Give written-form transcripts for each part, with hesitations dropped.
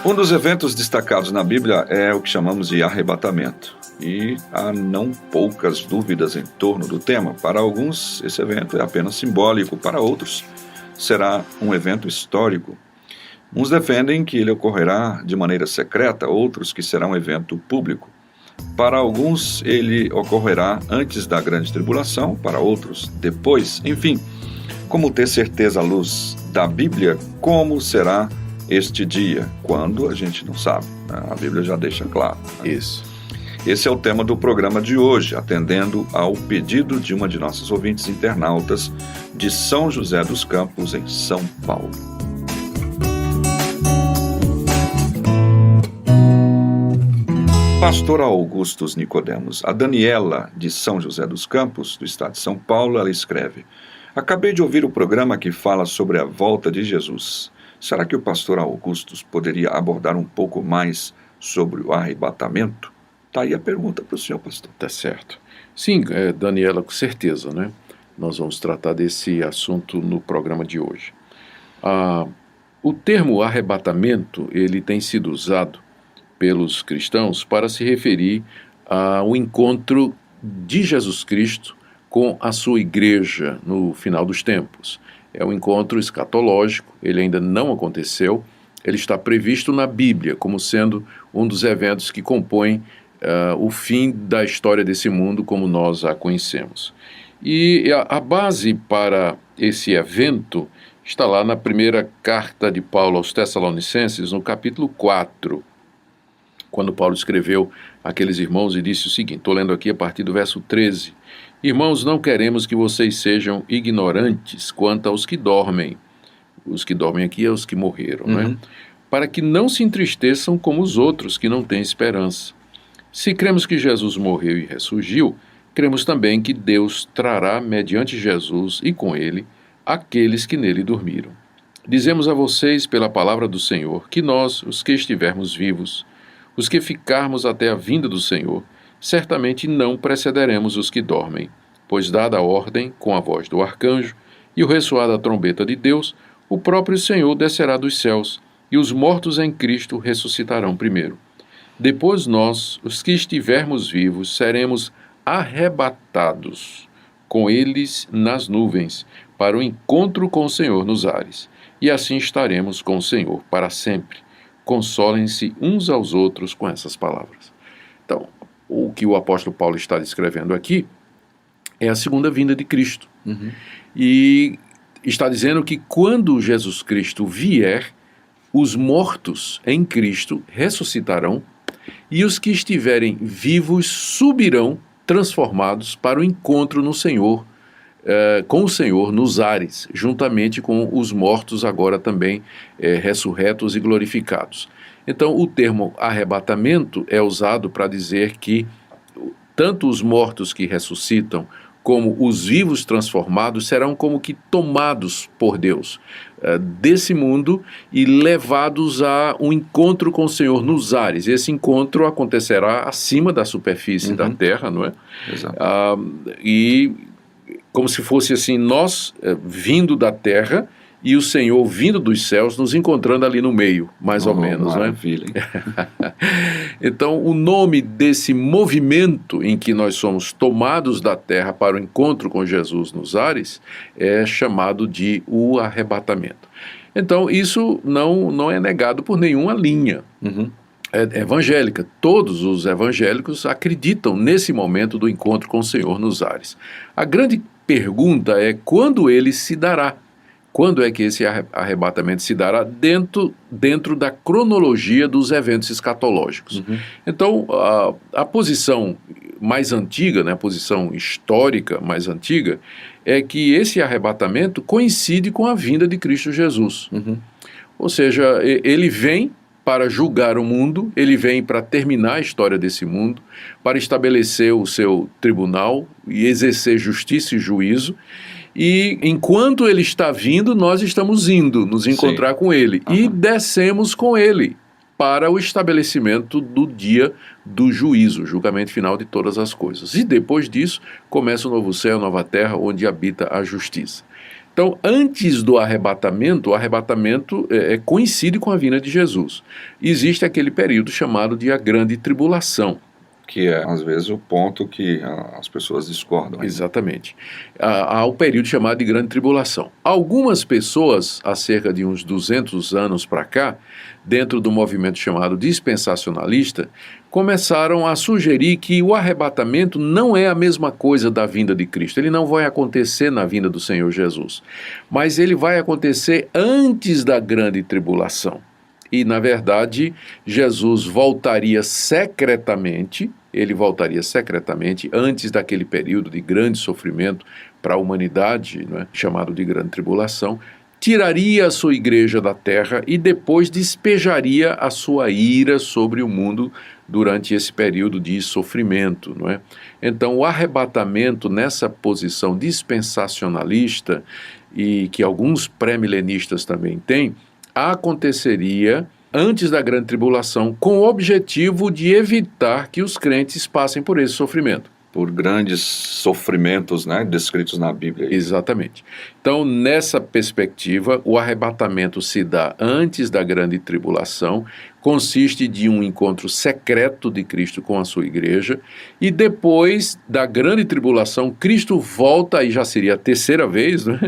Um dos eventos destacados na Bíblia é o que chamamos de arrebatamento. E há não poucas dúvidas em torno do tema. Para alguns, esse evento é apenas simbólico, para outros, será um evento histórico. Uns defendem que ele ocorrerá de maneira secreta, outros que será um evento público. Para alguns, ele ocorrerá antes da grande tribulação, para outros, depois. Enfim, como ter certeza à luz da Bíblia como será este dia? Quando a gente não sabe, né? A Bíblia já deixa claro, né? Isso. Esse é o tema do programa de hoje, atendendo ao pedido de uma de nossas ouvintes internautas de São José dos Campos, em São Paulo. Pastor Augustus Nicodemos, a Daniela de São José dos Campos, do estado de São Paulo, ela escreve: acabei de ouvir o programa que fala sobre a volta de Jesus. Será que o pastor Augustus poderia abordar um pouco mais sobre o arrebatamento? Está aí a pergunta para o senhor, pastor. Tá certo. Sim, Daniela, com certeza, né? Nós vamos tratar desse assunto no programa de hoje. O termo arrebatamento, ele tem sido usado pelos cristãos para se referir ao encontro de Jesus Cristo com a sua igreja no final dos tempos. É um encontro escatológico, ele ainda não aconteceu, ele está previsto na Bíblia como sendo um dos eventos que compõem o fim da história desse mundo como nós a conhecemos. E a base para esse evento está lá na primeira carta de Paulo aos Tessalonicenses, no capítulo 4, quando Paulo escreveu àqueles irmãos e disse o seguinte, estou lendo aqui a partir do verso 13, irmãos, não queremos que vocês sejam ignorantes quanto aos que dormem. Os que dormem aqui é os que morreram, né? Para que não se entristeçam como os outros que não têm esperança. Se cremos que Jesus morreu e ressurgiu, cremos também que Deus trará, mediante Jesus e com ele, aqueles que nele dormiram. Dizemos a vocês, pela palavra do Senhor, que nós, os que estivermos vivos, os que ficarmos até a vinda do Senhor, certamente não precederemos os que dormem, pois dada a ordem, com a voz do arcanjo, e o ressoar da trombeta de Deus, o próprio Senhor descerá dos céus, e os mortos em Cristo ressuscitarão primeiro. Depois nós, os que estivermos vivos, seremos arrebatados com eles nas nuvens, para o encontro com o Senhor nos ares, e assim estaremos com o Senhor para sempre. Consolem-se uns aos outros com essas palavras. Então, o que o apóstolo Paulo está descrevendo aqui é a segunda vinda de Cristo. E está dizendo que quando Jesus Cristo vier, os mortos em Cristo ressuscitarão e os que estiverem vivos subirão transformados para o encontro no Senhor, com o Senhor nos ares, juntamente com os mortos agora também ressurretos e glorificados. Então, o termo arrebatamento é usado para dizer que tanto os mortos que ressuscitam como os vivos transformados serão como que tomados por Deus desse mundo e levados a um encontro com o Senhor nos ares. Esse encontro acontecerá acima da superfície da terra, não é? Exato. E como se fosse assim, nós vindo da terra e o Senhor vindo dos céus, nos encontrando ali no meio, mais ou menos, maravilha, né? Então, o nome desse movimento em que nós somos tomados da terra para o encontro com Jesus nos ares é chamado de o arrebatamento. Então, isso não é negado por nenhuma linha evangélica. Todos os evangélicos acreditam nesse momento do encontro com o Senhor nos ares. A grande pergunta é quando ele se dará. Quando é que esse arrebatamento se dará dentro da cronologia dos eventos escatológicos? Então, a posição mais antiga, né, a posição histórica mais antiga, é que esse arrebatamento coincide com a vinda de Cristo Jesus. Ou seja, ele vem para julgar o mundo, ele vem para terminar a história desse mundo, para estabelecer o seu tribunal e exercer justiça e juízo. E enquanto ele está vindo, nós estamos indo nos encontrar com ele. E descemos com ele para o estabelecimento do dia do juízo, julgamento final de todas as coisas. E depois disso, começa o novo céu, nova terra, onde habita a justiça. Então, antes do arrebatamento, o arrebatamento coincide com a vinda de Jesus. Existe aquele período chamado de a Grande Tribulação. Que é, às vezes, o ponto que as pessoas discordam. Exatamente. Há o período chamado de Grande Tribulação. Algumas pessoas, há cerca de uns 200 anos para cá, dentro do movimento chamado dispensacionalista, começaram a sugerir que o arrebatamento não é a mesma coisa da vinda de Cristo. Ele não vai acontecer na vinda do Senhor Jesus, mas ele vai acontecer antes da Grande Tribulação. E, na verdade, Jesus voltaria secretamente, antes daquele período de grande sofrimento para a humanidade, né, chamado de Grande Tribulação, tiraria a sua igreja da terra e depois despejaria a sua ira sobre o mundo durante esse período de sofrimento, não é? Então, o arrebatamento nessa posição dispensacionalista, e que alguns pré-milenistas também têm, aconteceria antes da Grande Tribulação, com o objetivo de evitar que os crentes passem por esse sofrimento. Por grandes sofrimentos, né, descritos na Bíblia. Exatamente. Então, nessa perspectiva, o arrebatamento se dá antes da Grande Tribulação, consiste de um encontro secreto de Cristo com a sua igreja, e depois da Grande Tribulação, Cristo volta, e já seria a terceira vez, né,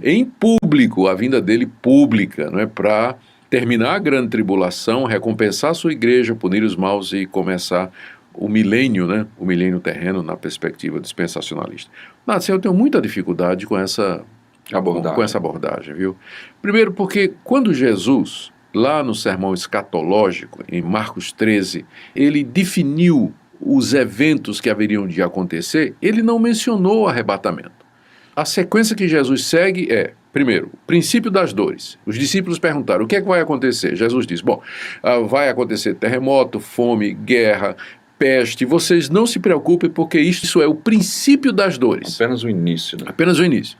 em público, a vinda dele pública, não é, para terminar a Grande Tribulação, recompensar a sua igreja, punir os maus e começar o milênio, né? O milênio terreno na perspectiva dispensacionalista. Nádia, eu tenho muita dificuldade com essa abordagem, viu? Primeiro porque quando Jesus, lá no sermão escatológico, em Marcos 13, ele definiu os eventos que haveriam de acontecer, ele não mencionou o arrebatamento. A sequência que Jesus segue é, primeiro, princípio das dores. Os discípulos perguntaram, o que é que vai acontecer? Jesus disse, vai acontecer terremoto, fome, guerra, peste, vocês não se preocupem porque isso é o princípio das dores. Apenas o início, né? Apenas o início.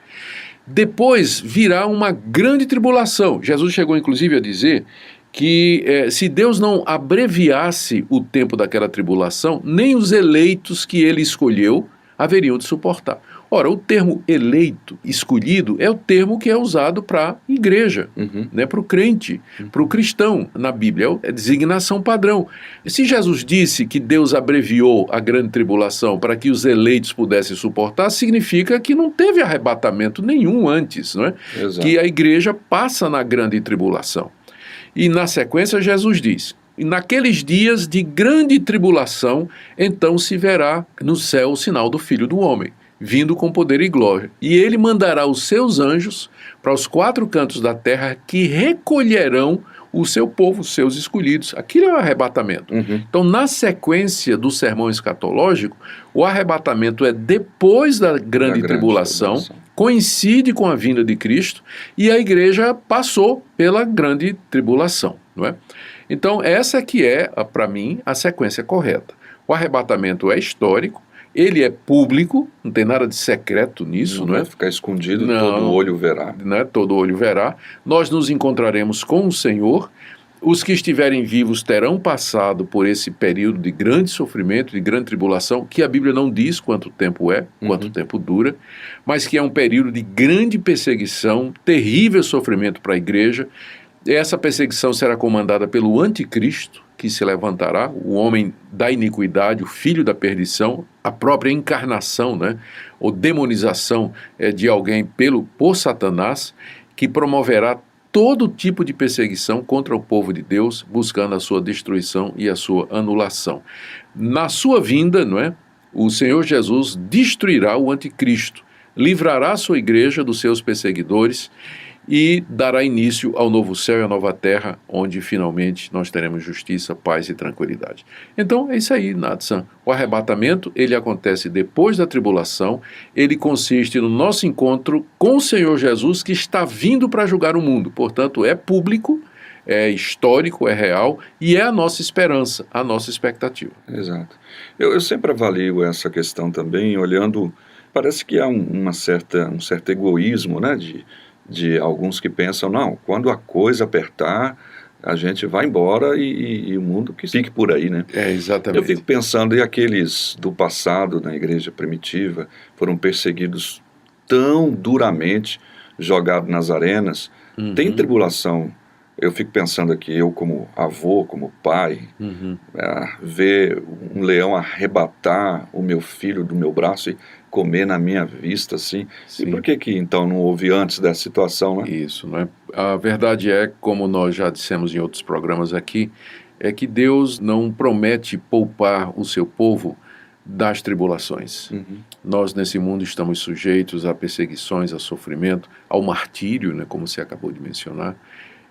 Depois virá uma grande tribulação. Jesus chegou inclusive a dizer que se Deus não abreviasse o tempo daquela tribulação, nem os eleitos que ele escolheu haveriam de suportar. Ora, o termo eleito, escolhido, é o termo que é usado para a igreja, né, para o crente, para o cristão na Bíblia, é designação padrão. Se Jesus disse que Deus abreviou a grande tribulação para que os eleitos pudessem suportar, significa que não teve arrebatamento nenhum antes, não é? Exato. Que a igreja passa na grande tribulação. E na sequência Jesus diz, e naqueles dias de grande tribulação, então se verá no céu o sinal do Filho do Homem, vindo com poder e glória. E ele mandará os seus anjos para os 4 cantos da terra que recolherão o seu povo, os seus escolhidos. Aquilo é o arrebatamento. Então, na sequência do sermão escatológico, o arrebatamento é depois da grande tribulação, coincide com a vinda de Cristo, e a igreja passou pela grande tribulação, não é? Então, essa que é, para mim, a sequência correta. O arrebatamento é histórico, ele é público, não tem nada de secreto nisso, não é? Ficar escondido, todo olho verá. Não é? Todo olho verá. Nós nos encontraremos com o Senhor. Os que estiverem vivos terão passado por esse período de grande sofrimento, de grande tribulação, que a Bíblia não diz quanto tempo é, quanto tempo dura, mas que é um período de grande perseguição, terrível sofrimento para a igreja. Essa perseguição será comandada pelo anticristo, que se levantará, o homem da iniquidade, o filho da perdição, a própria encarnação, né, ou demonização de alguém por Satanás, que promoverá todo tipo de perseguição contra o povo de Deus, buscando a sua destruição e a sua anulação. Na sua vinda, não é, o Senhor Jesus destruirá o anticristo, livrará a sua igreja dos seus perseguidores e dará início ao novo céu e à nova terra, onde finalmente nós teremos justiça, paz e tranquilidade. Então é isso aí, Natsan. O arrebatamento, ele acontece depois da tribulação, ele consiste no nosso encontro com o Senhor Jesus, que está vindo para julgar o mundo. Portanto, é público, é histórico, é real e é a nossa esperança, a nossa expectativa. Exato. Eu sempre avalio essa questão também, olhando, parece que há um certo egoísmo, né, de alguns que pensam, não, quando a coisa apertar, a gente vai embora e o mundo que fique por aí, né? É, exatamente. Eu fico pensando, e aqueles do passado, na igreja primitiva, foram perseguidos tão duramente, jogado nas arenas. Tem tribulação. Eu fico pensando aqui, eu como avô, como pai, ver um leão arrebatar o meu filho do meu braço e comer na minha vista, assim. Sim. E por que então não houve antes dessa situação, né? Isso, né? A verdade é, como nós já dissemos em outros programas aqui, é que Deus não promete poupar o seu povo das tribulações. Nós nesse mundo estamos sujeitos a perseguições, a sofrimento, ao martírio, né, como você acabou de mencionar.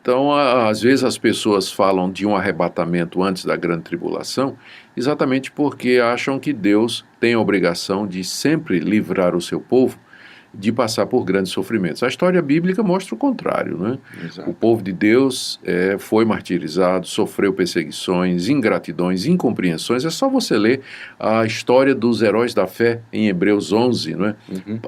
Então, às vezes as pessoas falam de um arrebatamento antes da grande tribulação, exatamente porque acham que Deus tem a obrigação de sempre livrar o seu povo de passar por grandes sofrimentos. A história bíblica mostra o contrário, né? Exato. O povo de Deus foi martirizado, sofreu perseguições, ingratidões, incompreensões. É só você ler a história dos heróis da fé em Hebreus 11, né?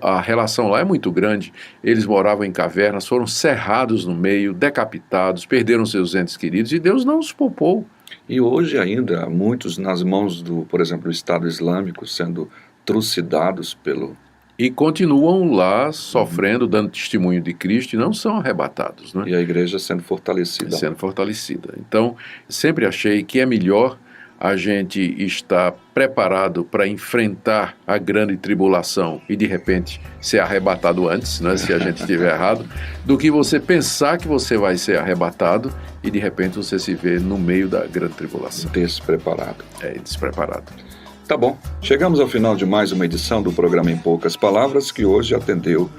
A relação lá é muito grande. Eles moravam em cavernas, foram cerrados no meio, decapitados, perderam seus entes queridos e Deus não os poupou. E hoje ainda, muitos nas mãos por exemplo, do Estado Islâmico sendo trucidados pelo... E continuam lá sofrendo, dando testemunho de Cristo e não são arrebatados, né? E a igreja sendo fortalecida. Sendo fortalecida. Então, sempre achei que é melhor a gente estar preparado para enfrentar a grande tribulação e de repente ser arrebatado antes, né, se a gente estiver errado, do que você pensar que você vai ser arrebatado e de repente você se vê no meio da grande tribulação. Despreparado. Despreparado. Tá bom, chegamos ao final de mais uma edição do programa Em Poucas Palavras, que hoje atendeu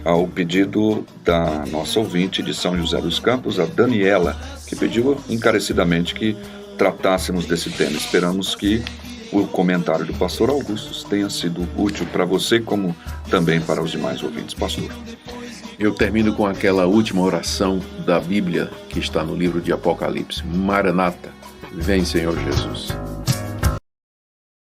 ao pedido da nossa ouvinte de São José dos Campos, a Daniela, que pediu encarecidamente que tratássemos desse tema. Esperamos que o comentário do pastor Augusto tenha sido útil para você, como também para os demais ouvintes. Pastor. Eu termino com aquela última oração da Bíblia que está no livro de Apocalipse. Maranata, vem Senhor Jesus.